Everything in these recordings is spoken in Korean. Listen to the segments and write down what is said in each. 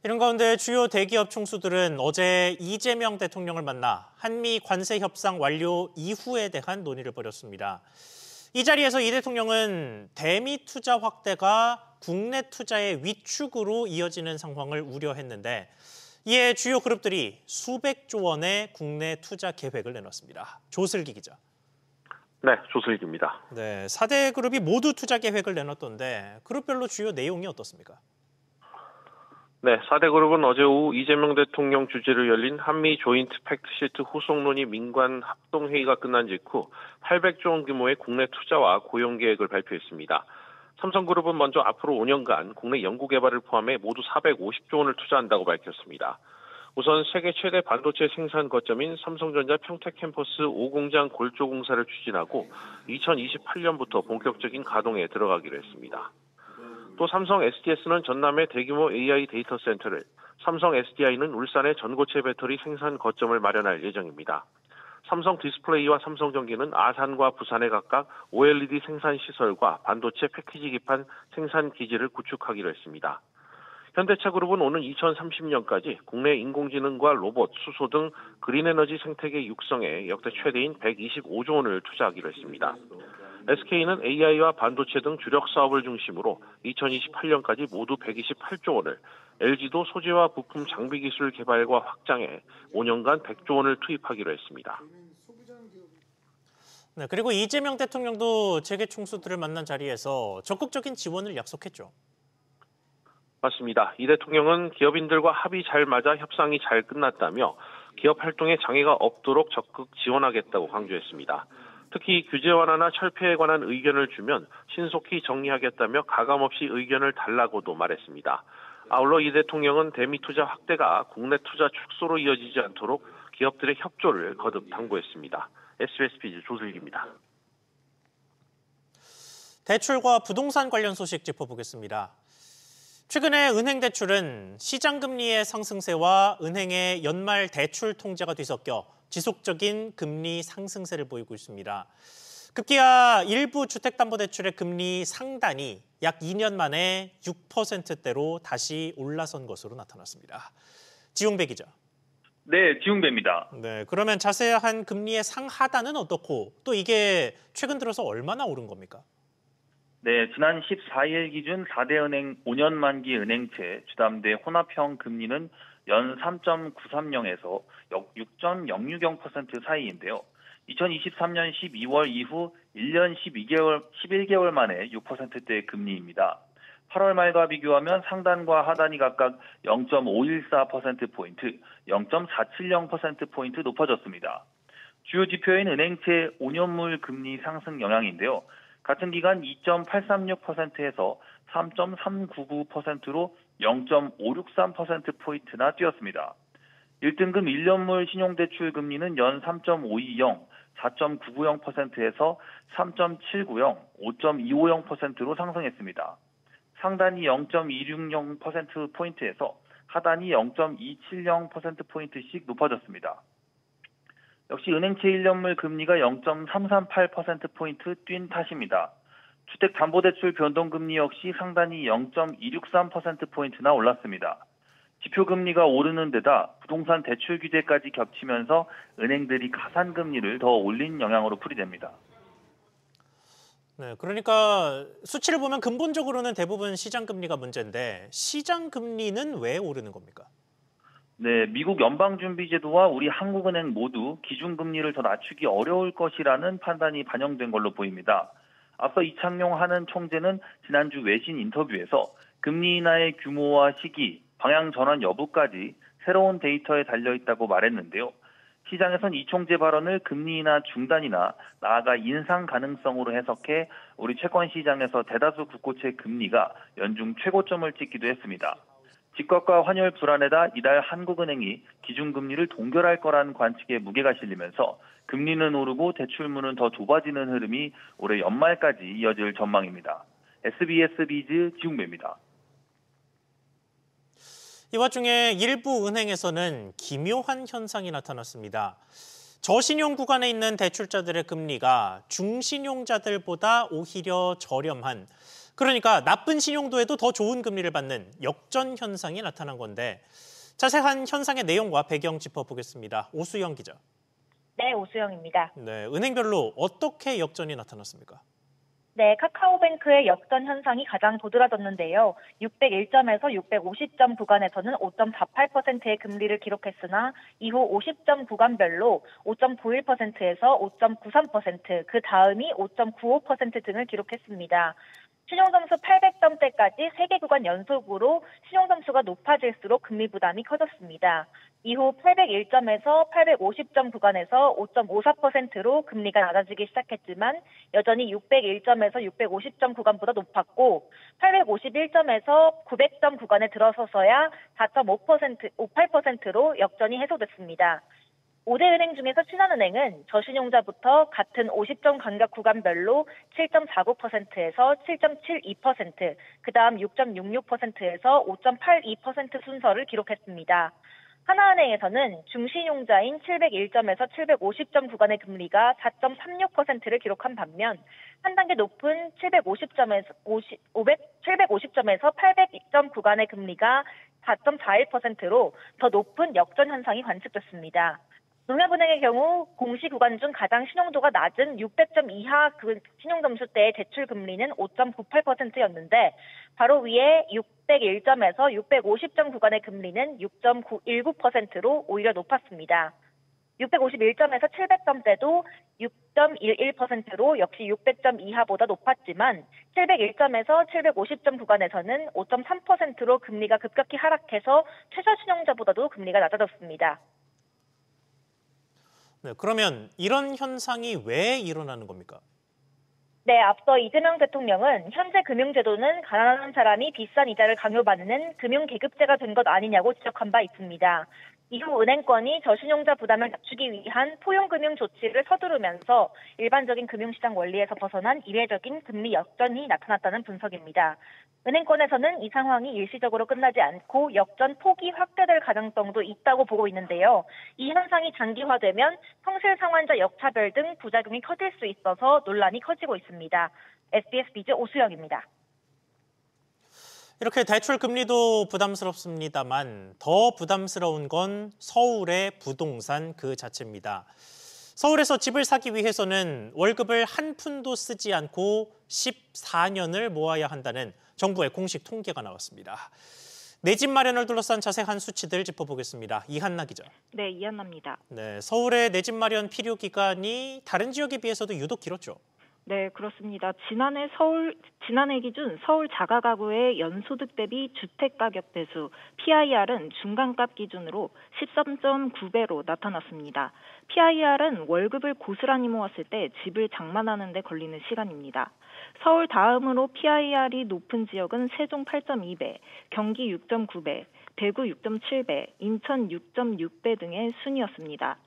이런 가운데 주요 대기업 총수들은 어제 이재명 대통령을 만나 한미 관세 협상 완료 이후에 대한 논의를 벌였습니다. 이 자리에서 이 대통령은 대미 투자 확대가 국내 투자의 위축으로 이어지는 상황을 우려했는데 이에 주요 그룹들이 수백조 원의 국내 투자 계획을 내놨습니다. 조슬기 기자. 네, 조슬기입니다. 네, 4대 그룹이 모두 투자 계획을 내놨던데 그룹별로 주요 내용이 어떻습니까? 네, 4대 그룹은 어제 오후 이재명 대통령 주재로 열린 한미 조인트 팩트시트 후속 논의 민관 합동회의가 끝난 직후 800조 원 규모의 국내 투자와 고용 계획을 발표했습니다. 삼성그룹은 먼저 앞으로 5년간 국내 연구개발을 포함해 모두 450조 원을 투자한다고 밝혔습니다. 우선 세계 최대 반도체 생산 거점인 삼성전자 평택 캠퍼스 5공장 골조 공사를 추진하고 2028년부터 본격적인 가동에 들어가기로 했습니다. 또 삼성 SDS는 전남의 대규모 AI 데이터 센터를, 삼성 SDI는 울산의 전고체 배터리 생산 거점을 마련할 예정입니다. 삼성 디스플레이와 삼성전기는 아산과 부산에 각각 OLED 생산 시설과 반도체 패키지 기판 생산 기지를 구축하기로 했습니다. 현대차그룹은 오는 2030년까지 국내 인공지능과 로봇, 수소 등 그린에너지 생태계 육성에 역대 최대인 125조 원을 투자하기로 했습니다. SK는 AI와 반도체 등 주력 사업을 중심으로 2028년까지 모두 128조 원을, LG도 소재와 부품 장비 기술 개발과 확장에 5년간 100조 원을 투입하기로 했습니다. 네, 그리고 이재명 대통령도 재계 총수들을 만난 자리에서 적극적인 지원을 약속했죠. 맞습니다. 이 대통령은 기업인들과 합의 잘 맞아 협상이 잘 끝났다며 기업 활동에 장애가 없도록 적극 지원하겠다고 강조했습니다. 특히 규제 완화나 철폐에 관한 의견을 주면 신속히 정리하겠다며 가감없이 의견을 달라고도 말했습니다. 아울러 이 대통령은 대미 투자 확대가 국내 투자 축소로 이어지지 않도록 기업들의 협조를 거듭 당부했습니다. SBS 비즈 조슬기입니다. 대출과 부동산 관련 소식 짚어보겠습니다. 최근에 은행 대출은 시장 금리의 상승세와 은행의 연말 대출 통제가 뒤섞여 지속적인 금리 상승세를 보이고 있습니다. 급기야 일부 주택담보대출의 금리 상단이 약 2년 만에 6%대로 다시 올라선 것으로 나타났습니다. 지용배 기자. 네, 지용배입니다. 네, 그러면 자세한 금리의 상하단은 어떻고 또 이게 최근 들어서 얼마나 오른 겁니까? 네, 지난 14일 기준 4대 은행 5년 만기 은행채 주담대 혼합형 금리는 연 3.930에서 6.060% 사이인데요. 2023년 12월 이후 1년 11개월 만에 6%대의 금리입니다. 8월 말과 비교하면 상단과 하단이 각각 0.514%포인트, 0.470%포인트 높아졌습니다. 주요 지표인 은행채 5년물 금리 상승 영향인데요. 같은 기간 2.836%에서 3.399%로 0.563%포인트나 뛰었습니다. 1등급 1년물 신용대출 금리는 연 3.520, 4.990%에서 3.790, 5.250%로 상승했습니다. 상단이 0.260%포인트에서 하단이 0.270%포인트씩 높아졌습니다. 역시 은행채 1년물 금리가 0.338%포인트 뛴 탓입니다. 주택담보대출 변동금리 역시 상단이 0.263%포인트나 올랐습니다. 지표금리가 오르는 데다 부동산 대출 규제까지 겹치면서 은행들이 가산금리를 더 올린 영향으로 풀이됩니다. 네, 그러니까 수치를 보면 근본적으로는 대부분 시장금리가 문제인데 시장금리는 왜 오르는 겁니까? 네, 미국 연방준비제도와 우리 한국은행 모두 기준금리를 더 낮추기 어려울 것이라는 판단이 반영된 걸로 보입니다. 앞서 이창용 한은 총재는 지난주 외신 인터뷰에서 금리 인하의 규모와 시기, 방향 전환 여부까지 새로운 데이터에 달려있다고 말했는데요. 시장에선 이 총재 발언을 금리 인하 중단이나 나아가 인상 가능성으로 해석해 우리 채권 시장에서 대다수 국고채 금리가 연중 최고점을 찍기도 했습니다. 집값과 환율 불안에다 이달 한국은행이 기준금리를 동결할 거란 관측에 무게가 실리면서 금리는 오르고 대출문은 더 좁아지는 흐름이 올해 연말까지 이어질 전망입니다. SBS 비즈 지웅배입니다. 이 와중에 일부 은행에서는 기묘한 현상이 나타났습니다. 저신용 구간에 있는 대출자들의 금리가 중신용자들보다 오히려 저렴한 그러니까 나쁜 신용도에도 더 좋은 금리를 받는 역전 현상이 나타난 건데 자세한 현상의 내용과 배경 짚어보겠습니다. 오수영 기자. 네, 오수영입니다. 네, 은행별로 어떻게 역전이 나타났습니까? 네, 카카오뱅크의 역전 현상이 가장 도드라졌는데요. 601점에서 650점 구간에서는 5.48%의 금리를 기록했으나 이후 50점 구간별로 5.91%에서 5.93%, 그 다음이 5.95% 등을 기록했습니다. 신용점수 800점대까지 3개 구간 연속으로 신용점수가 높아질수록 금리 부담이 커졌습니다. 이후 801점에서 850점 구간에서 5.54%로 금리가 낮아지기 시작했지만 여전히 601점에서 650점 구간보다 높았고 851점에서 900점 구간에 들어서서야 4.58%로 역전이 해소됐습니다. 5대 은행 중에서 신한은행은 저신용자부터 같은 50점 간격 구간별로 7.49%에서 7.72%, 그 다음 6.66%에서 5.82% 순서를 기록했습니다. 하나은행에서는 중신용자인 701점에서 750점 구간의 금리가 4.36%를 기록한 반면 한 단계 높은 750점에서 800점 구간의 금리가 4.41%로 더 높은 역전 현상이 관측됐습니다. 농협은행의 경우 공시 구간 중 가장 신용도가 낮은 600점 이하 신용점수대의 대출 금리는 5.98%였는데 바로 위에 601점에서 650점 구간의 금리는 6.19%로 오히려 높았습니다. 651점에서 700점대도 6.11%로 역시 600점 이하보다 높았지만 701점에서 750점 구간에서는 5.3%로 금리가 급격히 하락해서 최저신용자보다도 금리가 낮아졌습니다. 네, 그러면 이런 현상이 왜 일어나는 겁니까? 네, 앞서 이재명 대통령은 현재 금융제도는 가난한 사람이 비싼 이자를 강요받는 금융계급제가 된 것 아니냐고 지적한 바 있습니다. 이후 은행권이 저신용자 부담을 낮추기 위한 포용금융 조치를 서두르면서 일반적인 금융시장 원리에서 벗어난 이례적인 금리 역전이 나타났다는 분석입니다. 은행권에서는 이 상황이 일시적으로 끝나지 않고 역전 폭이 확대될 가능성도 있다고 보고 있는데요. 이 현상이 장기화되면 성실 상환자 역차별 등 부작용이 커질 수 있어서 논란이 커지고 있습니다. SBS 비즈 오수영입니다. 이렇게 대출 금리도 부담스럽습니다만 더 부담스러운 건 서울의 부동산 그 자체입니다. 서울에서 집을 사기 위해서는 월급을 한 푼도 쓰지 않고 14년을 모아야 한다는 정부의 공식 통계가 나왔습니다. 내 집 마련을 둘러싼 자세한 수치들 짚어보겠습니다. 이한나 기자. 네, 이한나입니다. 네, 서울의 내 집 마련 필요 기간이 다른 지역에 비해서도 유독 길었죠. 네, 그렇습니다. 지난해 기준 서울 자가가구의 연소득 대비 주택가격 배수 PIR은 중간값 기준으로 13.9배로 나타났습니다. PIR은 월급을 고스란히 모았을 때 집을 장만하는 데 걸리는 시간입니다. 서울 다음으로 PIR이 높은 지역은 세종 8.2배, 경기 6.9배, 대구 6.7배, 인천 6.6배 등의 순이었습니다.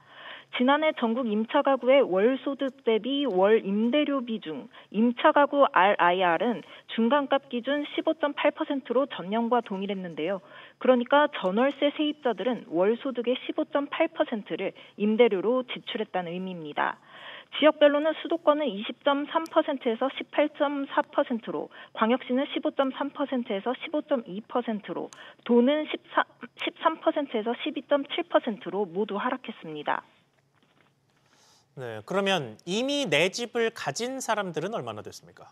지난해 전국 임차가구의 월소득 대비 월 임대료 비중, 임차가구 RIR은 중간값 기준 15.8%로 전년과 동일했는데요. 그러니까 전월세 세입자들은 월소득의 15.8%를 임대료로 지출했다는 의미입니다. 지역별로는 수도권은 20.3%에서 18.4%로, 광역시는 15.3%에서 15.2%로, 도는 13%에서 12.7%로 모두 하락했습니다. 네, 그러면 이미 내 집을 가진 사람들은 얼마나 됐습니까?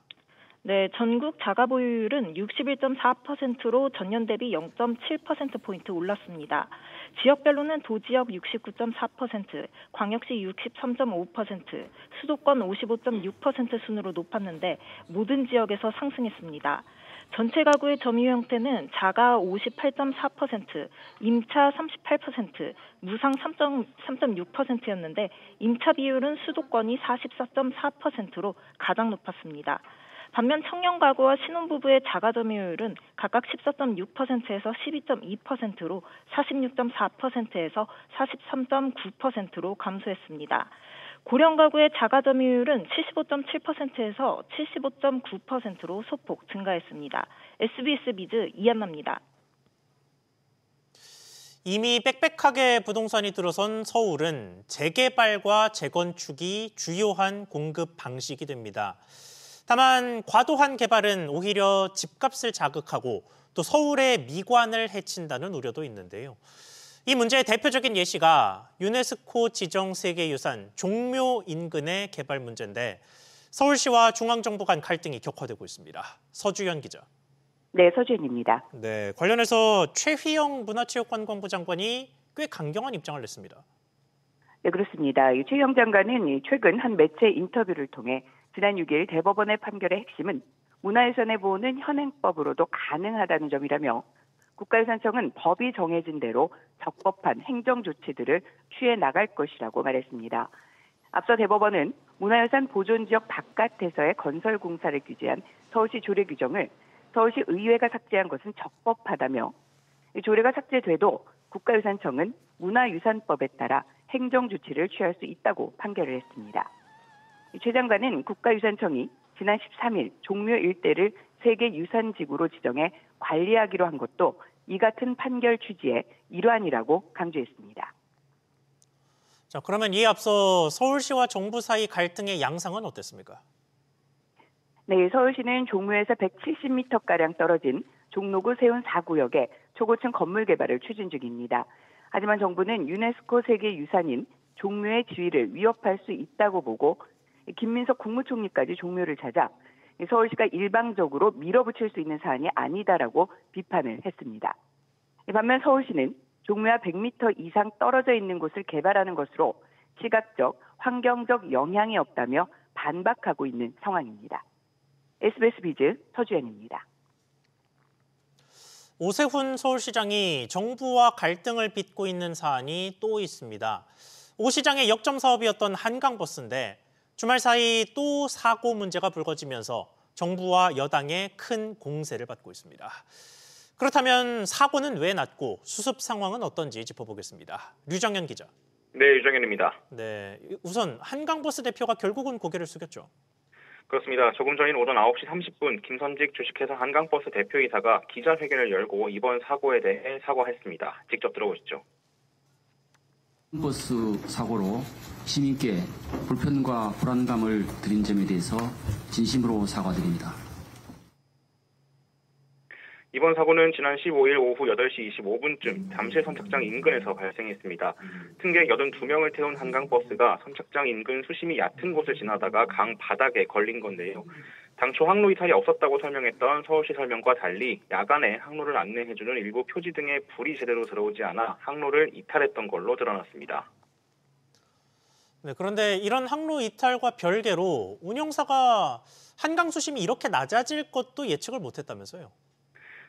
네, 전국 자가 보유율은 61.4%로 전년 대비 0.7%포인트 올랐습니다. 지역별로는 도지역 69.4%, 광역시 63.5%, 수도권 55.6% 순으로 높았는데 모든 지역에서 상승했습니다. 전체 가구의 점유 형태는 자가 58.4%, 임차 38%, 무상 3.6%였는데 임차 비율은 수도권이 44.4%로 가장 높았습니다. 반면 청년 가구와 신혼부부의 자가 점유율은 각각 14.6%에서 12.2%로 46.4%에서 43.9%로 감소했습니다. 고령 가구의 자가 점유율은 75.7%에서 75.9%로 소폭 증가했습니다. SBS 비즈 이한나입니다. 이미 빽빽하게 부동산이 들어선 서울은 재개발과 재건축이 주요한 공급 방식이 됩니다. 다만 과도한 개발은 오히려 집값을 자극하고 또 서울의 미관을 해친다는 우려도 있는데요. 이 문제의 대표적인 예시가 유네스코 지정 세계유산 종묘 인근의 개발 문제인데 서울시와 중앙정부 간 갈등이 격화되고 있습니다. 서주현 기자. 네, 서주현입니다. 네, 관련해서 최휘영 문화체육관광부 장관이 꽤 강경한 입장을 냈습니다. 네, 그렇습니다. 최휘영 장관은 최근 한 매체 인터뷰를 통해 지난 6일 대법원의 판결의 핵심은 문화유산의 보호는 현행법으로도 가능하다는 점이라며 국가유산청은 법이 정해진 대로 적법한 행정 조치들을 취해 나갈 것이라고 말했습니다. 앞서 대법원은 문화유산 보존지역 바깥에서의 건설 공사를 규제한 서울시 조례 규정을 서울시 의회가 삭제한 것은 적법하다며 조례가 삭제돼도 국가유산청은 문화유산법에 따라 행정 조치를 취할 수 있다고 판결을 했습니다. 최 장관은 국가유산청이 지난 13일 종묘 일대를 세계유산지구로 지정해 관리하기로 한 것도 이 같은 판결 취지의 일환이라고 강조했습니다. 자, 그러면 이에 앞서 서울시와 정부 사이 갈등의 양상은 어땠습니까? 네, 서울시는 종묘에서 170m가량 떨어진 종로구 세운 4구역에 초고층 건물 개발을 추진 중입니다. 하지만 정부는 유네스코 세계유산인 종묘의 지위를 위협할 수 있다고 보고 김민석 국무총리까지 종묘를 찾아 서울시가 일방적으로 밀어붙일 수 있는 사안이 아니다라고 비판을 했습니다. 반면 서울시는 종묘와 100m 이상 떨어져 있는 곳을 개발하는 것으로 시각적, 환경적 영향이 없다며 반박하고 있는 상황입니다. SBS 비즈 서주현입니다. 오세훈 서울시장이 정부와 갈등을 빚고 있는 사안이 또 있습니다. 오 시장의 역점 사업이었던 한강버스인데 주말 사이 또 사고 문제가 불거지면서 정부와 여당의 큰 공세를 받고 있습니다. 그렇다면 사고는 왜 났고 수습 상황은 어떤지 짚어보겠습니다. 류정현 기자. 네, 유정현입니다. 네, 우선 한강버스 대표가 결국은 고개를 숙였죠. 그렇습니다. 조금 전인 오전 9시 30분 김선직 주식회사 한강버스 대표이사가 기자회견을 열고 이번 사고에 대해 사과했습니다. 직접 들어보시죠. 버스 사고로 시민께 불편과 불안감을 드린 점에 대해서 진심으로 사과드립니다. 이번 사고는 지난 15일 오후 8시 25분쯤 잠실 선착장 인근에서 발생했습니다. 승객 82명을 태운 한강버스가 선착장 인근 수심이 얕은 곳을 지나다가 강 바닥에 걸린 건데요. 당초 항로 이탈이 없었다고 설명했던 서울시 설명과 달리 야간에 항로를 안내해주는 일부 표지 등에 불이 제대로 들어오지 않아 항로를 이탈했던 걸로 드러났습니다. 네, 그런데 이런 항로 이탈과 별개로 운영사가 한강 수심이 이렇게 낮아질 것도 예측을 못했다면서요?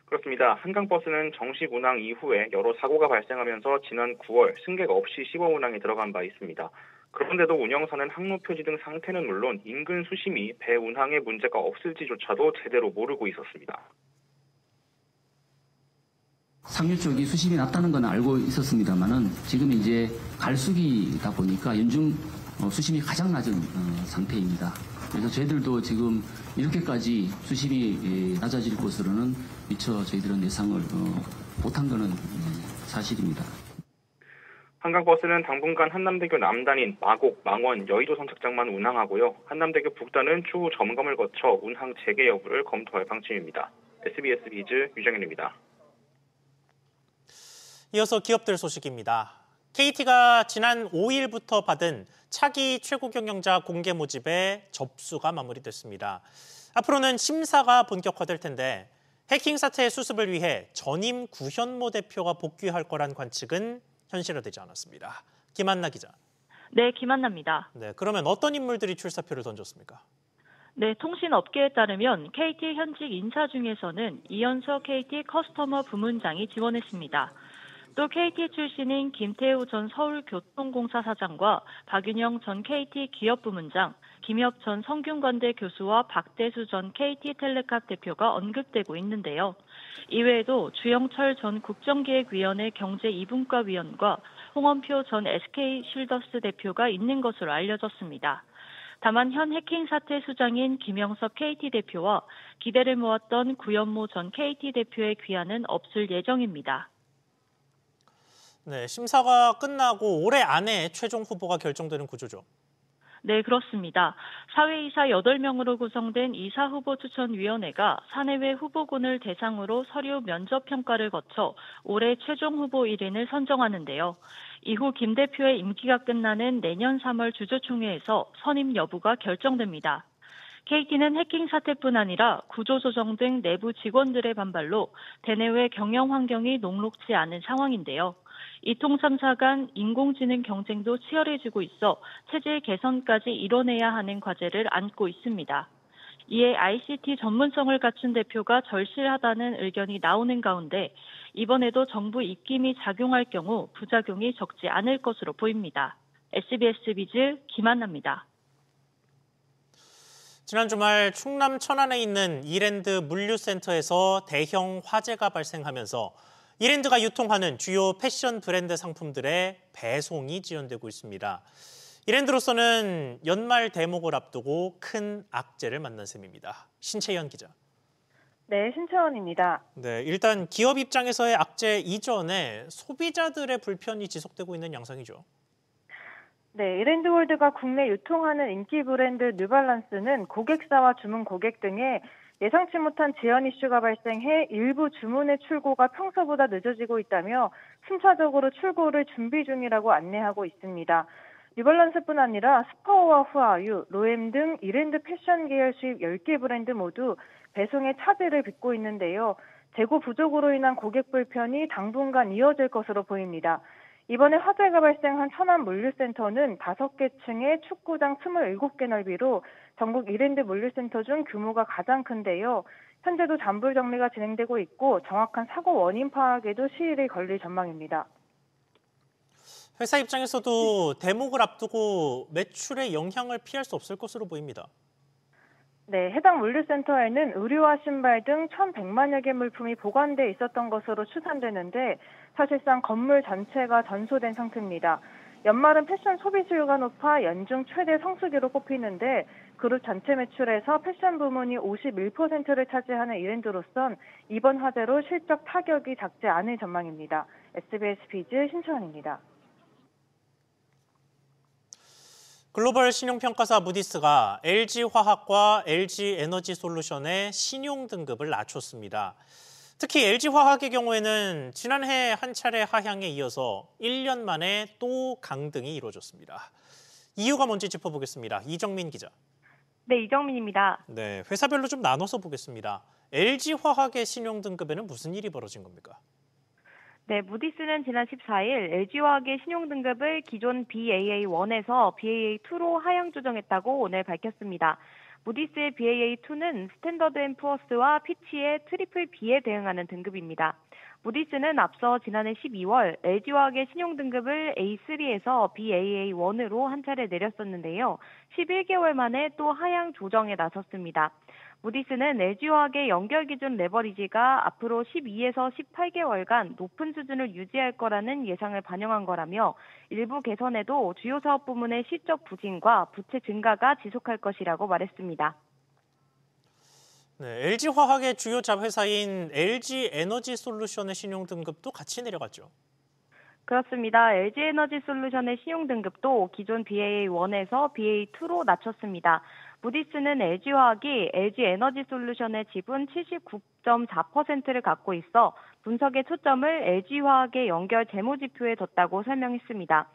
그렇습니다. 한강버스는 정식 운항 이후에 여러 사고가 발생하면서 지난 9월 승객 없이 시범 운항에 들어간 바 있습니다. 그런데도 운영사는 항로 표지 등 상태는 물론 인근 수심이 배 운항에 문제가 없을지조차도 제대로 모르고 있었습니다. 상류 쪽이 수심이 낮다는 건 알고 있었습니다만은 지금 이제 갈수기다 보니까 연중 수심이 가장 낮은 상태입니다. 그래서 저희들도 지금 이렇게까지 수심이 낮아질 것으로는 미처 저희들은 예상을 못한 것은 사실입니다. 한강버스는 당분간 한남대교 남단인 마곡, 망원, 여의도 선착장만 운항하고요. 한남대교 북단은 추후 점검을 거쳐 운항 재개 여부를 검토할 방침입니다. SBS 비즈 유정현입니다. 이어서 기업들 소식입니다. KT가 지난 5일부터 받은 차기 최고 경영자 공개 모집에 접수가 마무리됐습니다. 앞으로는 심사가 본격화될 텐데 해킹 사태의 수습을 위해 전임 구현모 대표가 복귀할 거란 관측은 현실화되지 않았습니다. 김한나 기자. 네, 김한나입니다. 네, 그러면 어떤 인물들이 출사표를 던졌습니까? 네, 통신업계에 따르면 KT 현직 인사 중에서는 이현석 KT 커스터머 부문장이 지원했습니다. 또 KT 출신인 김태우 전 서울교통공사 사장과 박윤영 전 KT 기업부문장, 김혁 전 성균관대 교수와 박대수 전 KT텔레캅 대표가 언급되고 있는데요. 이외에도 주영철 전 국정기획위원회 경제 2분과 위원과 홍원표 전 SK쉴더스 대표가 있는 것으로 알려졌습니다. 다만 현 해킹 사태 수장인 김영섭 KT 대표와 기대를 모았던 구현모 전 KT 대표의 귀환은 없을 예정입니다. 네, 심사가 끝나고 올해 안에 최종 후보가 결정되는 구조죠. 네, 그렇습니다. 사회이사 8명으로 구성된 이사 후보 추천위원회가 사내외 후보군을 대상으로 서류 면접 평가를 거쳐 올해 최종 후보 1인을 선정하는데요. 이후 김 대표의 임기가 끝나는 내년 3월 주주총회에서 선임 여부가 결정됩니다. KT는 해킹 사태뿐 아니라 구조조정 등 내부 직원들의 반발로 대내외 경영 환경이 녹록지 않은 상황인데요. 이통 3사 간 인공지능 경쟁도 치열해지고 있어 체질 개선까지 이뤄내야 하는 과제를 안고 있습니다. 이에 ICT 전문성을 갖춘 대표가 절실하다는 의견이 나오는 가운데 이번에도 정부 입김이 작용할 경우 부작용이 적지 않을 것으로 보입니다. SBS 비즈 김한나입니다. 지난 주말 충남 천안에 있는 이랜드 물류센터에서 대형 화재가 발생하면서 이랜드가 유통하는 주요 패션 브랜드 상품들의 배송이 지연되고 있습니다. 이랜드로서는 연말 대목을 앞두고 큰 악재를 만난 셈입니다. 신채연 기자. 네, 신채원입니다. 네, 일단 기업 입장에서의 악재 이전에 소비자들의 불편이 지속되고 있는 양상이죠. 네, 이랜드월드가 국내 유통하는 인기 브랜드 뉴발란스는 고객사와 주문 고객 등의 예상치 못한 지연 이슈가 발생해 일부 주문의 출고가 평소보다 늦어지고 있다며 순차적으로 출고를 준비 중이라고 안내하고 있습니다. 뉴발란스뿐 아니라 스파오와 후아유, 로엠 등 이랜드 패션 계열 수입 10개 브랜드 모두 배송에 차질을 빚고 있는데요. 재고 부족으로 인한 고객 불편이 당분간 이어질 것으로 보입니다. 이번에 화재가 발생한 천안 물류센터는 5개 층의 축구장 27개 넓이로 전국 이랜드 물류센터 중 규모가 가장 큰데요. 현재도 잔불 정리가 진행되고 있고 정확한 사고 원인 파악에도 시일이 걸릴 전망입니다. 회사 입장에서도 대목을 앞두고 매출에 영향을 피할 수 없을 것으로 보입니다. 네, 해당 물류센터에는 의류와 신발 등 1,100만여 개 물품이 보관돼 있었던 것으로 추산되는데 사실상 건물 전체가 전소된 상태입니다. 연말은 패션 소비 수요가 높아 연중 최대 성수기로 꼽히는데 그룹 전체 매출에서 패션 부문이 51%를 차지하는 이랜드로선 이번 화재로 실적 타격이 작지 않을 전망입니다. SBS 비즈 신채원입니다. 글로벌 신용평가사 무디스가 LG화학과 LG에너지솔루션의 신용 등급을 낮췄습니다. 특히 LG화학의 경우에는 지난해 한 차례 하향에 이어서 1년 만에 또 강등이 이루어졌습니다. 이유가 뭔지 짚어보겠습니다. 이정민 기자. 네, 이정민입니다. 네, 회사별로 좀 나눠서 보겠습니다. LG화학의 신용 등급에는 무슨 일이 벌어진 겁니까? 네, 무디스는 지난 14일 LG화학의 신용등급을 기존 BAA1에서 BAA2로 하향 조정했다고 오늘 밝혔습니다. 무디스의 BAA2는 스탠더드 앤 푸어스와 피치의 트리플 B에 대응하는 등급입니다. 무디스는 앞서 지난해 12월 LG화학의 신용등급을 A3에서 BAA1으로 한 차례 내렸었는데요. 11개월 만에 또 하향 조정에 나섰습니다. 무디스는 LG화학의 연결 기준 레버리지가 앞으로 12에서 18개월간 높은 수준을 유지할 거라는 예상을 반영한 거라며 일부 개선에도 주요 사업 부문의 실적 부진과 부채 증가가 지속할 것이라고 말했습니다. 네, LG화학의 주요 자회사인 LG에너지솔루션의 신용 등급도 같이 내려갔죠. 그렇습니다. LG에너지솔루션의 신용 등급도 기존 BAA1에서 BA2로 낮췄습니다. 무디스는 LG화학이 LG에너지솔루션의 지분 79.4%를 갖고 있어 분석의 초점을 LG화학의 연결 재무지표에 뒀다고 설명했습니다.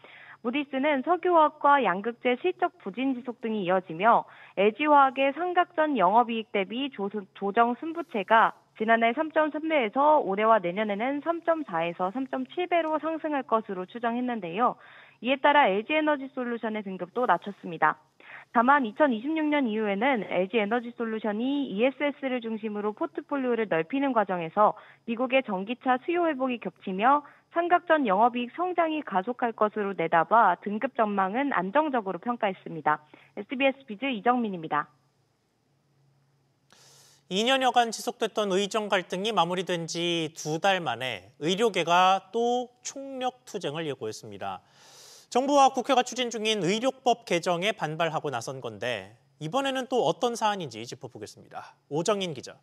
무디스는 석유화학과 양극재 실적 부진 지속 등이 이어지며 LG화학의 상각전 영업이익 대비 조정 순부채가 지난해 3.3배에서 올해와 내년에는 3.4에서 3.7배로 상승할 것으로 추정했는데요. 이에 따라 LG에너지솔루션의 등급도 낮췄습니다. 다만 2026년 이후에는 LG에너지솔루션이 ESS를 중심으로 포트폴리오를 넓히는 과정에서 미국의 전기차 수요 회복이 겹치며 삼각전 영업이익 성장이 가속할 것으로 내다봐 등급 전망은 안정적으로 평가했습니다. SBS 비즈 이정민입니다. 2년여간 지속됐던 의정 갈등이 마무리된 지 2달 만에 의료계가 또 총력 투쟁을 예고했습니다. 정부와 국회가 추진 중인 의료법 개정에 반발하고 나선 건데 이번에는 또 어떤 사안인지 짚어보겠습니다. 오정인 기자.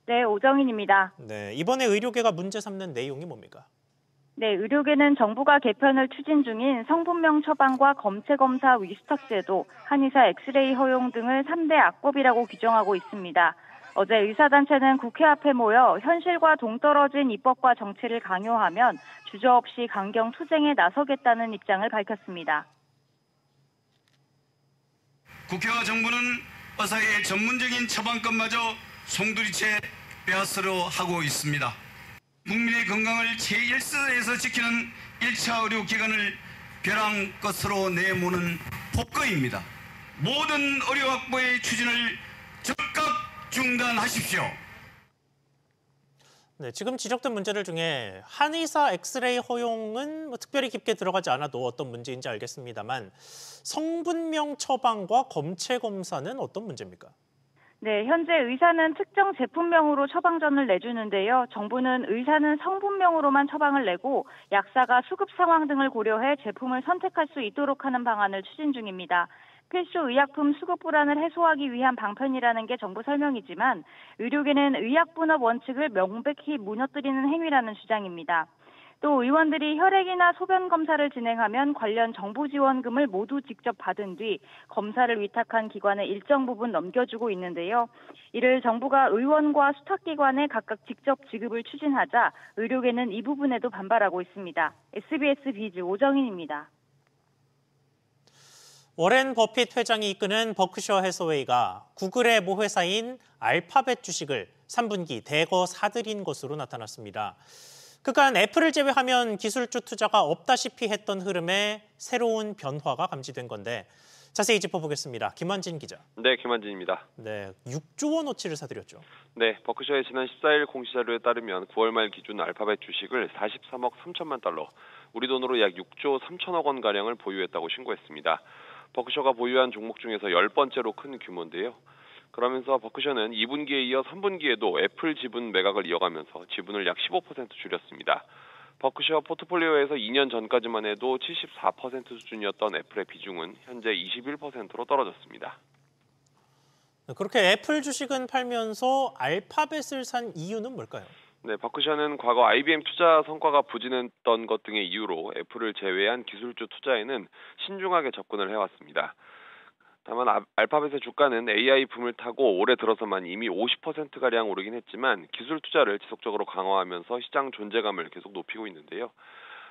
네, 오정인입니다. 네, 이번에 의료계가 문제 삼는 내용이 뭡니까? 네, 의료계는 정부가 개편을 추진 중인 성분명 처방과 검체검사 위스탁 제도, 한의사 엑스레이 허용 등을 3대 악법이라고 규정하고 있습니다. 어제 의사단체는 국회 앞에 모여 현실과 동떨어진 입법과 정치를 강요하면 주저없이 강경 투쟁에 나서겠다는 입장을 밝혔습니다. 국회와 정부는 의사의 전문적인 처방권마저 송두리째 빼앗으려 하고 있습니다. 국민의 건강을 제1선에서 지키는 1차 의료기관을 벼랑 끝으로 내모는 폭거입니다. 모든 의료 확보의 추진을 즉각 중단하십시오. 네, 지금 지적된 문제들 중에 한의사 엑스레이 허용은 특별히 깊게 들어가지 않아도 어떤 문제인지 알겠습니다만 성분명 처방과 검체 검사는 어떤 문제입니까? 네, 현재 의사는 특정 제품명으로 처방전을 내주는데요. 정부는 의사는 성분명으로만 처방을 내고 약사가 수급 상황 등을 고려해 제품을 선택할 수 있도록 하는 방안을 추진 중입니다. 필수 의약품 수급 불안을 해소하기 위한 방편이라는 게 정부 설명이지만 의료계는 의약분업 원칙을 명백히 무너뜨리는 행위라는 주장입니다. 또 의원들이 혈액이나 소변 검사를 진행하면 관련 정부 지원금을 모두 직접 받은 뒤 검사를 위탁한 기관에 일정 부분 넘겨주고 있는데요. 이를 정부가 의원과 수탁기관에 각각 직접 지급을 추진하자 의료계는 이 부분에도 반발하고 있습니다. SBS 비즈 오정인입니다. 워렌 버핏 회장이 이끄는 버크셔 해서웨이가 구글의 모회사인 알파벳 주식을 3분기 대거 사들인 것으로 나타났습니다. 그간 애플을 제외하면 기술주 투자가 없다시피 했던 흐름에 새로운 변화가 감지된 건데 자세히 짚어보겠습니다. 김환진 기자. 네, 김환진입니다. 네, 6조 원어치를 사들였죠. 네, 버크셔의 지난 14일 공시자료에 따르면 9월 말 기준 알파벳 주식을 43억 3천만 달러, 우리 돈으로 약 6조 3천억 원가량을 보유했다고 신고했습니다. 버크셔가 보유한 종목 중에서 10번째로 큰 규모인데요. 그러면서 버크셔는 2분기에 이어 3분기에도 애플 지분 매각을 이어가면서 지분을 약 15% 줄였습니다. 버크셔 포트폴리오에서 2년 전까지만 해도 74% 수준이었던 애플의 비중은 현재 21%로 떨어졌습니다. 그렇게 애플 주식은 팔면서 알파벳을 산 이유는 뭘까요? 네, 버크셔는 과거 IBM 투자 성과가 부진했던 것 등의 이유로 애플을 제외한 기술주 투자에는 신중하게 접근을 해왔습니다. 다만 알파벳의 주가는 AI 붐을 타고 올해 들어서만 이미 50%가량 오르긴 했지만 기술 투자를 지속적으로 강화하면서 시장 존재감을 계속 높이고 있는데요.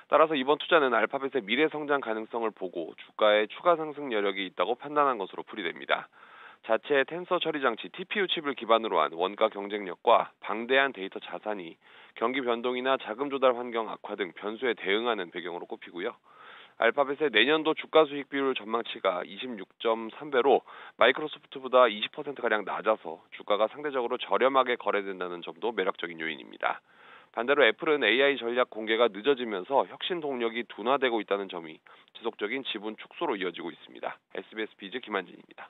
따라서 이번 투자는 알파벳의 미래 성장 가능성을 보고 주가에 추가 상승 여력이 있다고 판단한 것으로 풀이됩니다. 자체 텐서 처리 장치 TPU 칩을 기반으로 한 원가 경쟁력과 방대한 데이터 자산이 경기 변동이나 자금 조달 환경 악화 등 변수에 대응하는 배경으로 꼽히고요. 알파벳의 내년도 주가 수익 비율 전망치가 26.3배로 마이크로소프트보다 20%가량 낮아서 주가가 상대적으로 저렴하게 거래된다는 점도 매력적인 요인입니다. 반대로 애플은 AI 전략 공개가 늦어지면서 혁신 동력이 둔화되고 있다는 점이 지속적인 지분 축소로 이어지고 있습니다. SBS 비즈 김한진입니다.